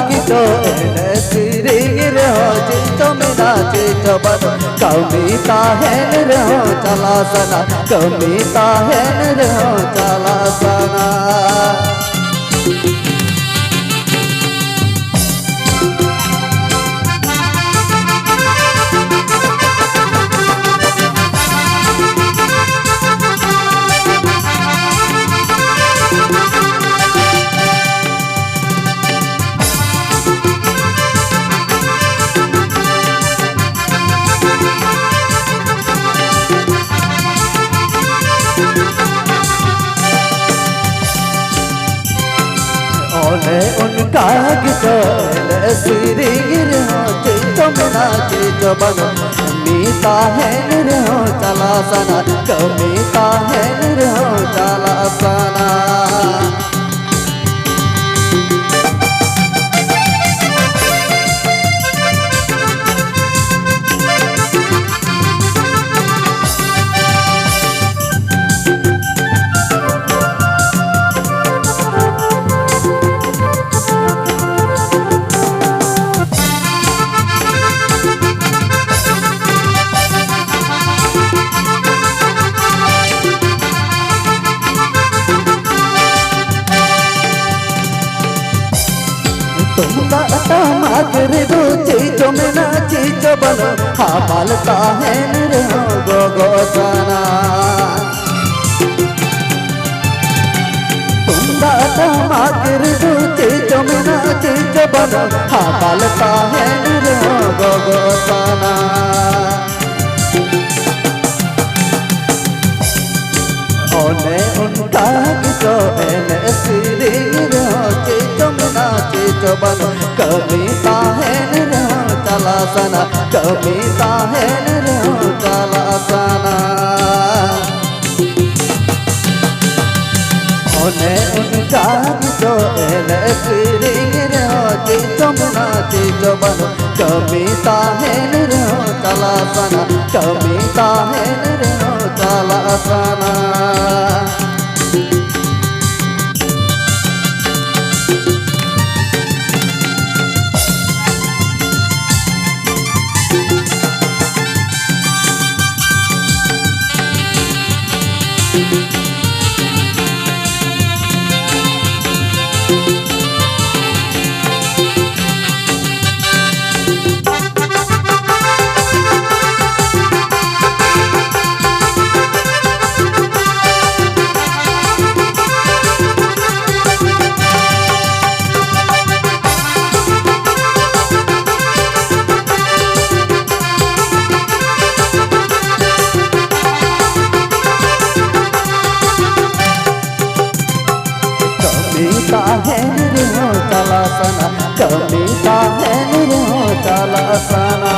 gito ene siring reho chicho mina chicho bano kamita hen reho chalasana kamita hen reho chalasana उनका गितो सिरिंग रहो चितो मना चितो बनो मीता है रहो चलासना कमीता है रहो चलासना मागर दो चीजों में ना चीजों बनो हाँ पालता है निरहो गो साना तुम दाता मागर दो चीजों में ना चीजों बनो हाँ पालता है निरहो गो साना ओने उनका किसो एने सिरिंग रहो चीजों में ना चीजों बनो कमीता है रहो चलासना कमीता है रहो चलासना ओने उनका गितो एने सिरिंग रहो चितो मना चितो बनो कमीता है रहो चलासना कमीता है रहो चलासना कमीता है रहो चलासना कमीता है रहो चलासना